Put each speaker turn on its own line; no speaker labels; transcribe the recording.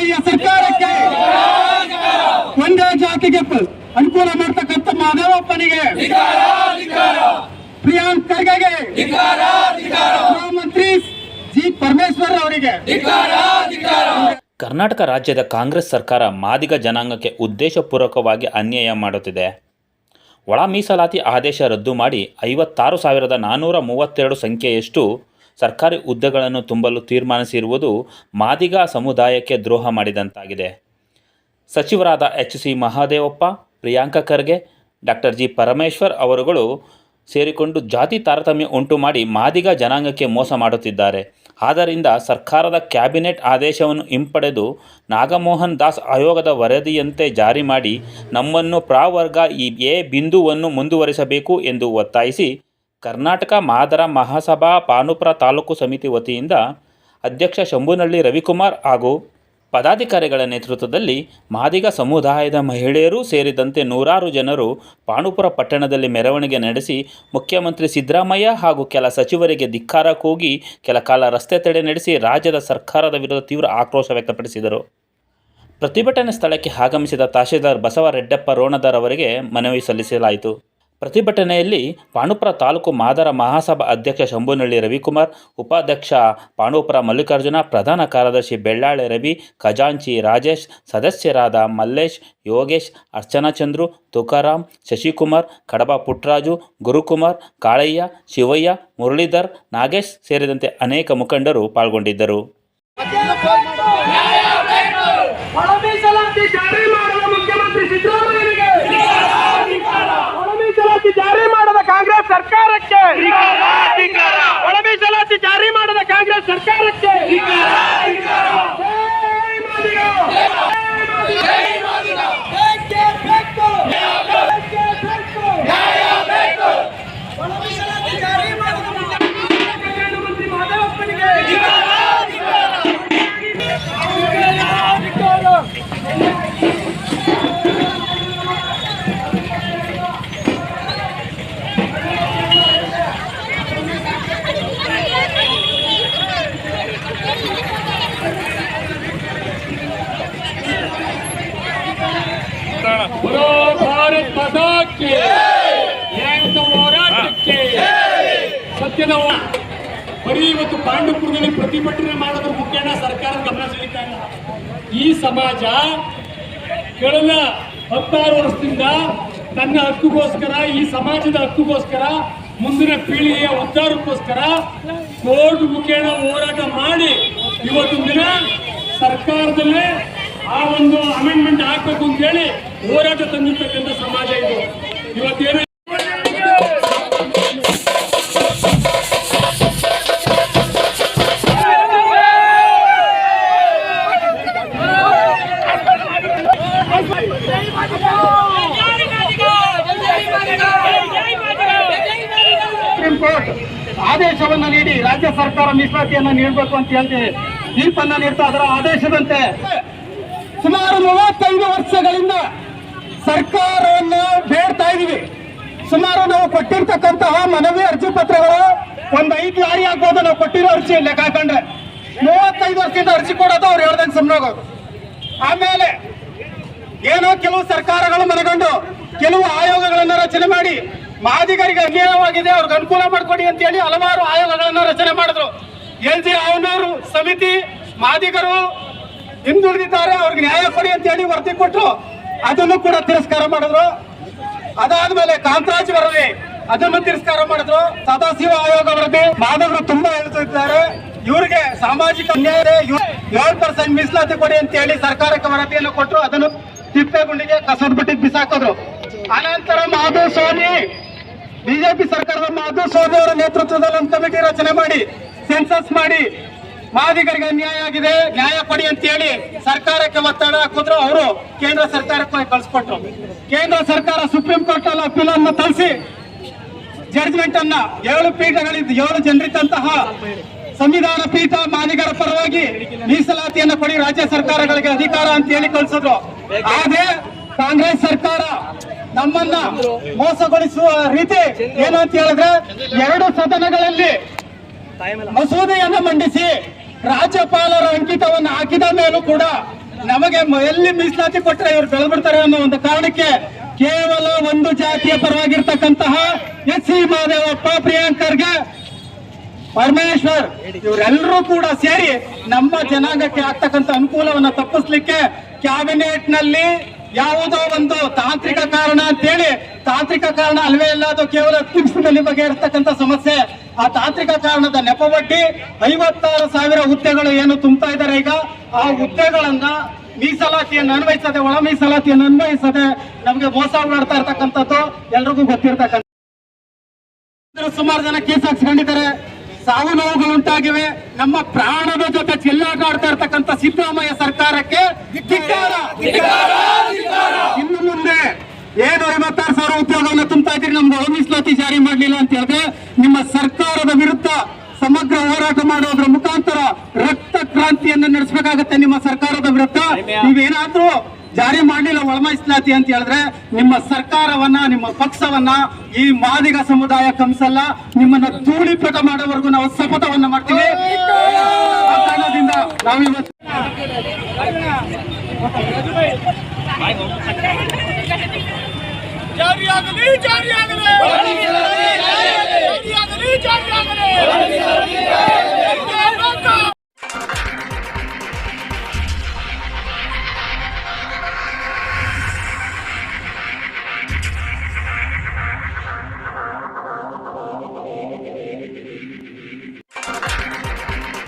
ಸಿದ್ದರಾಮಯ್ಯ ಸರ್ಕಾರಕ್ಕೆ, ಒಂದೇ ಜಾತಿಗೆ ಅನುಕೂಲ ಮಾಡ್ತಕ್ಕಂಥ ಮಾದೇವಪ್ಪನಿಗೆ, ಪ್ರಿಯಾಂಕ್ ಖರ್ಗೆಗೆ, ಗೃಹ ಮಂತ್ರಿ ಜಿ ಪರಮೇಶ್ವರ್ ಅವರಿಗೆ.
ಕರ್ನಾಟಕ ರಾಜ್ಯದ ಕಾಂಗ್ರೆಸ್ ಸರ್ಕಾರ ಮಾದಿಗ ಜನಾಂಗಕ್ಕೆ ಉದ್ದೇಶಪೂರ್ವಕವಾಗಿ ಅನ್ಯಾಯ ಮಾಡುತ್ತಿದೆ. ಒಳ ಮೀಸಲಾತಿ ಆದೇಶ ರದ್ದು ಮಾಡಿ 56,432 ಸಂಖ್ಯೆಯಷ್ಟು ಸರ್ಕಾರಿ ಹುದ್ದೆಗಳನ್ನು ತುಂಬಲು ತೀರ್ಮಾನಿಸಿರುವುದು ಮಾದಿಗ ಸಮುದಾಯಕ್ಕೆ ದ್ರೋಹ ಮಾಡಿದಂತಾಗಿದೆ. ಸಚಿವರಾದ ಎಚ್.ಸಿ. ಮಹದೇವಪ್ಪ, ಪ್ರಿಯಾಂಕ ಖರ್ಗೆ, ಡಾಕ್ಟರ್ ಜಿ ಪರಮೇಶ್ವರ್ ಅವರುಗಳು ಸೇರಿಕೊಂಡು ಜಾತಿ ತಾರತಮ್ಯ ಉಂಟು ಮಾಡಿ ಮಾದಿಗ ಜನಾಂಗಕ್ಕೆ ಮೋಸ ಮಾಡುತ್ತಿದ್ದಾರೆ. ಆದ್ದರಿಂದ ಸರ್ಕಾರದ ಕ್ಯಾಬಿನೆಟ್ ಆದೇಶವನ್ನು ಹಿಂಪಡೆದು ನಾಗಮೋಹನ್ ದಾಸ್ ಆಯೋಗದ ವರದಿಯಂತೆ ಜಾರಿ ಮಾಡಿ ನಮ್ಮನ್ನು ಪ್ರವರ್ಗ ಎ ಬಿಂದುವನ್ನು ಮುಂದುವರಿಸಬೇಕು ಎಂದು ಒತ್ತಾಯಿಸಿ ಕರ್ನಾಟಕ ಮಾದರ ಮಹಾಸಭಾ ಪಾಂಡುಪುರ ತಾಲೂಕು ಸಮಿತಿ ವತಿಯಿಂದ ಅಧ್ಯಕ್ಷ ಶಂಭುನಳ್ಳಿ ರವಿಕುಮಾರ್ ಹಾಗೂ ಪದಾಧಿಕಾರಿಗಳ ನೇತೃತ್ವದಲ್ಲಿ ಮಾದಿಗ ಸಮುದಾಯದ ಮಹಿಳೆಯರೂ ಸೇರಿದಂತೆ ನೂರಾರು ಜನರು ಪಾಂಡುಪುರ ಪಟ್ಟಣದಲ್ಲಿ ಮೆರವಣಿಗೆ ನಡೆಸಿ ಮುಖ್ಯಮಂತ್ರಿ ಸಿದ್ದರಾಮಯ್ಯ ಹಾಗೂ ಕೆಲ ಸಚಿವರಿಗೆ ಧಿಕ್ಕಾರ ಕೂಗಿ ಕೆಲ ಕಾಲ ರಸ್ತೆ ತಡೆ ನಡೆಸಿ ರಾಜ್ಯದ ಸರ್ಕಾರದ ವಿರುದ್ಧ ತೀವ್ರ ಆಕ್ರೋಶ ವ್ಯಕ್ತಪಡಿಸಿದರು. ಪ್ರತಿಭಟನೆ ಸ್ಥಳಕ್ಕೆ ಆಗಮಿಸಿದ ತಹಶೀಲ್ದಾರ್ ಬಸವ ರೆಡ್ಡಪ್ಪ ರೋಣದಾರ್ ಅವರಿಗೆ ಮನವಿ ಸಲ್ಲಿಸಲಾಯಿತು. ಪ್ರತಿಭಟನೆಯಲ್ಲಿ ಪಾಂಡುಪುರ ತಾಲೂಕು ಮಾದರ ಮಹಾಸಭಾ ಅಧ್ಯಕ್ಷ ಶಂಭುನಳ್ಳಿ ರವಿಕುಮಾರ್, ಉಪಾಧ್ಯಕ್ಷ ಪಾಂಡುಪುರ ಮಲ್ಲಿಕಾರ್ಜುನ, ಪ್ರಧಾನ ಕಾರ್ಯದರ್ಶಿ ಬೆಳ್ಳಾಳೆ ರವಿ, ಖಜಾಂಚಿ ರಾಜೇಶ್, ಸದಸ್ಯರಾದ ಮಲ್ಲೇಶ್, ಯೋಗೇಶ್, ಅರ್ಚನಾ ಚಂದ್ರು, ತುಕಾರಾಮ್, ಶಶಿಕುಮಾರ್, ಕಡಬ ಪುಟ್ಟರಾಜು, ಗುರುಕುಮಾರ್, ಕಾಳಯ್ಯ, ಶಿವಯ್ಯ, ಮುರಳೀಧರ್, ನಾಗೇಶ್ ಸೇರಿದಂತೆ ಅನೇಕ ಮುಖಂಡರು ಪಾಲ್ಗೊಂಡಿದ್ದರು.
ಜಾರಿ ಮಾಡದ ಕಾಂಗ್ರೆಸ್ ಸರ್ಕಾರಕ್ಕೆ, ಒಳ ಮೀಸಲಾತಿ ಜಾರಿ ಮಾಡದ ಕಾಂಗ್ರೆಸ್ ಸರ್ಕಾರಕ್ಕೆ ಸತ್ಯದ ಬರೀ ಇವತ್ತು ಪಾಂಡುಪುರದಲ್ಲಿ ಪ್ರತಿಭಟನೆ ಮಾಡೋದ್ರ ಮುಖೇನ ಸರ್ಕಾರ ಗಮನ ಸೆಳೀತಾ ಇಲ್ಲ. ಈ ಸಮಾಜ ಕಳೆದ 16 ವರ್ಷದಿಂದ ತನ್ನ ಹಕ್ಕುಗೋಸ್ಕರ, ಈ ಸಮಾಜದ ಹಕ್ಕುಗೋಸ್ಕರ, ಮುಂದಿನ ಪೀಳಿಗೆಯ ಉದ್ಧಾರಕ್ಕೋಸ್ಕರ ಕೋರ್ಟ್ ಮುಖೇನ ಹೋರಾಟ ಮಾಡಿ ಇವತ್ತೊಂದು ದಿನ ಸರ್ಕಾರದಲ್ಲೇ ಆ ಒಂದು ಅಮೆಂಡ್ಮೆಂಟ್ ಹಾಕಬೇಕು ಅಂತ ಹೇಳಿ ಹೋರಾಟ ತಂದಿರ್ತಕ್ಕಂಥ ಸಮಾಜ ಇದು. ಇವತ್ತೇನು ಸುಪ್ರೀಂ ಕೋರ್ಟ್ ಆದೇಶವನ್ನು ನೀಡಿ ರಾಜ್ಯ ಸರ್ಕಾರ ಮೀಸಲಾತಿಯನ್ನು ನೀಡಬೇಕು ಅಂತ ಹೇಳಿ ತೀರ್ಪನ್ನು ನೀಡ್ತಾ ಅದರ ಆದೇಶದಂತೆ ಸುಮಾರು 35 ವರ್ಷಗಳಿಂದ ಸರ್ಕಾರವನ್ನು ಬೇಡ್ತಾ ಇದೀವಿ. ಸುಮಾರು ನಾವು ಕೊಟ್ಟಿರ್ತಕ್ಕಂತಹ ಮನವಿ ಅರ್ಜಿ ಪತ್ರಗಳು ಒಂದು 5 ಲಾರಿ ಆಗ್ಬೋದು. ನಾವು ಕೊಟ್ಟಿರೋ ಅರ್ಜಿ ಲೆಕ್ಕ ಹಾಕೊಂಡ್ರೆ 35 ವರ್ಷದಿಂದ ಅರ್ಜಿ ಕೊಡೋದು ಅವ್ರು ಹೇಳ್ದಂಗೆ ಸುಮ್ಮನಾಗೋದು. ಆಮೇಲೆ ಏನೋ ಕೆಲವು ಸರ್ಕಾರಗಳು ಮನಗಂಡು ಕೆಲವು ಆಯೋಗಗಳನ್ನು ರಚನೆ ಮಾಡಿ ಮಾದಿಗರಿಗೆ ಅನ್ಯಾಯವಾಗಿದೆ, ಅವ್ರಿಗೆ ಅನುಕೂಲ ಮಾಡಿಕೊಡಿ ಅಂತ ಹೇಳಿ ಹಲವಾರು ಆಯೋಗಗಳನ್ನು ರಚನೆ ಮಾಡಿದ್ರು. LG ಅವನೂರು ಸಮಿತಿ ಮಾದಿಗರು ಹಿಂದುಳಿದಿದ್ದಾರೆ, ಅವ್ರಿಗೆ ನ್ಯಾಯ ಕೊಡಿ ಅಂತ ಹೇಳಿ ವರದಿ ಕೊಟ್ಟರು, ಅದನ್ನು ಕೂಡ ತಿರಸ್ಕಾರ ಮಾಡಿದ್ರು. ಅದಾದ್ಮೇಲೆ ಕಾಂತರಾಜ್ ವರದಿ, ಅದನ್ನು ತಿರಸ್ಕಾರ ಮಾಡಿದ್ರು. ಸದಾಶಿವ ಆಯೋಗ ವರದಿ, ಮಾದವರು ತುಂಬಾ ಹೇಳ್ತಿದ್ದಾರೆ, ಇವರಿಗೆ ಸಾಮಾಜಿಕ ಅನ್ಯಾಯ 7% ಮೀಸಲಾತಿ ಕೊಡಿ ಅಂತ ಹೇಳಿ ಸರ್ಕಾರಕ್ಕೆ ವರದಿಯನ್ನು ಕೊಟ್ಟರು. ಅದನ್ನು ತಿಪ್ಪೇಗುಂಡಿಗೆ ಕಸದ ಬಿಟ್ಟಿಗೆ ಬಿಸಾಕಿದ್ರು. ಅನಂತರ ಮಾಧವ್ ಸೋನಿ, ಬಿಜೆಪಿ ಸರ್ಕಾರದ ಮಾಧವ್ ಸೋನಿ ಅವರ ನೇತೃತ್ವದಲ್ಲಿ ಒಂದು ಕಮಿಟಿ ರಚನೆ ಮಾಡಿ ಸೆನ್ಸಸ್ ಮಾಡಿ ಮಾದಿಗರಿಗೆ ಅನ್ಯಾಯ ಆಗಿದೆ, ನ್ಯಾಯ ಕೊಡಿ ಅಂತ ಹೇಳಿ ಸರ್ಕಾರಕ್ಕೆ ಒತ್ತಡ ಹಾಕಿದ್ರು. ಅವರು ಕೇಂದ್ರ ಸರ್ಕಾರಕ್ಕೆ ಕಳಿಸ್ಕೊಟ್ರು. ಕೇಂದ್ರ ಸರ್ಕಾರ ಸುಪ್ರೀಂ ಕೋರ್ಟ್ ಅಲ್ಲಿ ಅಪೀಲ್ ಅನ್ನು ತಳಿಸಿ ಜಡ್ಜ್ಮೆಂಟ್ ಅನ್ನ 7 ಪೀಠಗಳಿದ್ದು 7 ಜನರಿದ್ದಂತಹ ಸಂವಿಧಾನ ಪೀಠ ಮಾದಿಗರ ಪರವಾಗಿ ಮೀಸಲಾತಿಯನ್ನು ಕೊಡಿ ರಾಜ್ಯ ಸರ್ಕಾರಗಳಿಗೆ ಅಧಿಕಾರ ಅಂತ ಹೇಳಿ ಕಳಿಸಿದ್ರು. ಆದ್ರೆ ಕಾಂಗ್ರೆಸ್ ಸರ್ಕಾರ ನಮ್ಮನ್ನ ಮೋಸಗೊಳಿಸುವ ರೀತಿ ಏನು ಅಂತ ಹೇಳಿದ್ರೆ 2 ಸದನಗಳಲ್ಲಿ ಮಸೂದೆಯನ್ನು ಮಂಡಿಸಿ ರಾಜ್ಯಪಾಲರ ಅಂಕಿತವನ್ನು ಹಾಕಿದ ಮೇಲೂ ಕೂಡ ನಮಗೆ ಎಲ್ಲಿ ಮೀಸಲಾತಿ ಕೊಟ್ಟರೆ ಇವ್ರು ಬೆಳೆದ್ಬಿಡ್ತಾರೆ ಅನ್ನೋ ಒಂದು ಕಾರಣಕ್ಕೆ ಕೇವಲ ಒಂದು ಜಾತಿಯ ಪರವಾಗಿರ್ತಕ್ಕಂತಹ ಎಚ್.ಸಿ. ಮಹದೇವಪ್ಪ, ಪ್ರಿಯಾಂಕ್ ಖರ್ಗೆ, ಪರಮೇಶ್ವರ್ ಇವರೆಲ್ಲರೂ ಕೂಡ ಸೇರಿ ನಮ್ಮ ಜನಾಂಗಕ್ಕೆ ಆಗ್ತಕ್ಕಂಥ ಅನುಕೂಲವನ್ನ ತಪ್ಪಿಸ್ಲಿಕ್ಕೆ ಕ್ಯಾಬಿನೆಟ್ ನಲ್ಲಿ ಯಾವುದೋ ಒಂದು ತಾಂತ್ರಿಕ ಕಾರಣ ಅಂತೇಳಿ, ತಾಂತ್ರಿಕ ಕಾರಣ ಅಲ್ವೇ ಇಲ್ಲ, ಅದು ಕೇವಲ ನಿಮಿಷದಲ್ಲಿ ಬಗೆಹರಿಸ್ತಕ್ಕಂಥ ಸಮಸ್ಯೆ. ಆ ತಾಂತ್ರಿಕ ಕಾರಣದ ನೆಪವೊಡ್ಡಿ 56,000 ಹುದ್ದೆಗಳು ಏನು ತುಂಬ್ತಾ ಇದ್ದಾರೆ ಈಗ, ಆ ಹುದ್ದೆಗಳನ್ನ ಮೀಸಲಾತಿಯನ್ನು ಅನ್ವಯಿಸದೆ, ಒಳ ಮೀಸಲಾತಿಯನ್ನು ಅನ್ವಯಿಸದೆ ನಮಗೆ ಮೋಸ ಮಾಡ್ತಾ ಇರ್ತಕ್ಕಂಥದ್ದು ಎಲ್ರಿಗೂ ಗೊತ್ತಿರ್ತಕ್ಕಂಥ. ಸುಮಾರು ಜನ ಕೇಸ್ ಹಾಕ್ಸ್ಕೊಂಡಿದ್ದಾರೆ, ಸಾವು ನೋವುಗಳು ಉಂಟಾಗಿವೆ. ನಮ್ಮ ಪ್ರಾಣದ ಜೊತೆ ಚೆಲ್ಲಾಟ ಆಡ್ತಾ ಇರ್ತಕ್ಕಂಥ ಸಿದ್ದರಾಮಯ್ಯ ಸರ್ಕಾರಕ್ಕೆ ಧಿಕ್ಕಾರ. ಇನ್ನು ಮುಂದೆ ಏನು 56,000 ಉದ್ಯೋಗವನ್ನು ತುಂಬ್ತಾ ಇದ್ದೀರಿ, ನಮ್ಗೆ ಒಳ ಮೀಸಲಾತಿ ಜಾರಿ ಮಾಡಲಿಲ್ಲ ಅಂತ ಹೇಳಿದ್ರೆ ನಿಮ್ಮ ಸರ್ಕಾರದ ವಿರುದ್ಧ ಸಮಗ್ರ ಹೋರಾಟ ಮಾಡೋದ್ರ ಮುಖಾಂತರ ರಕ್ತ ಕ್ರಾಂತಿಯನ್ನು ನಡೆಸಬೇಕಾಗತ್ತೆ. ನಿಮ್ಮ ಸರ್ಕಾರದ ವಿರುದ್ಧ ನೀವೇನಾದ್ರೂ ಜಾರಿ ಮಾಡಲಿಲ್ಲ ಒಳ ಮೀಸಲಾತಿ ಅಂತ ಹೇಳಿದ್ರೆ ನಿಮ್ಮ ಸರ್ಕಾರವನ್ನ, ನಿಮ್ಮ ಪಕ್ಷವನ್ನ ಈ ಮಾದಿಗ ಸಮುದಾಯ ಕಮಿಸಲ್ಲ. ನಿಮ್ಮನ್ನ ಧೂಳಿಪಟ ಮಾಡೋವರೆಗೂ ನಾವು ಶಪಥವನ್ನ ಮಾಡ್ತೀವಿ. ಆ ಕಾರಣದಿಂದ ನಾವಿವತ್ತು
ಜಾರಿಯಾಗಲಿ ಜಾರಿಯಾಗಲಿ ಜಾರಿಯಾಗಲಿ ಜಾರಿಯಾಗಲಿ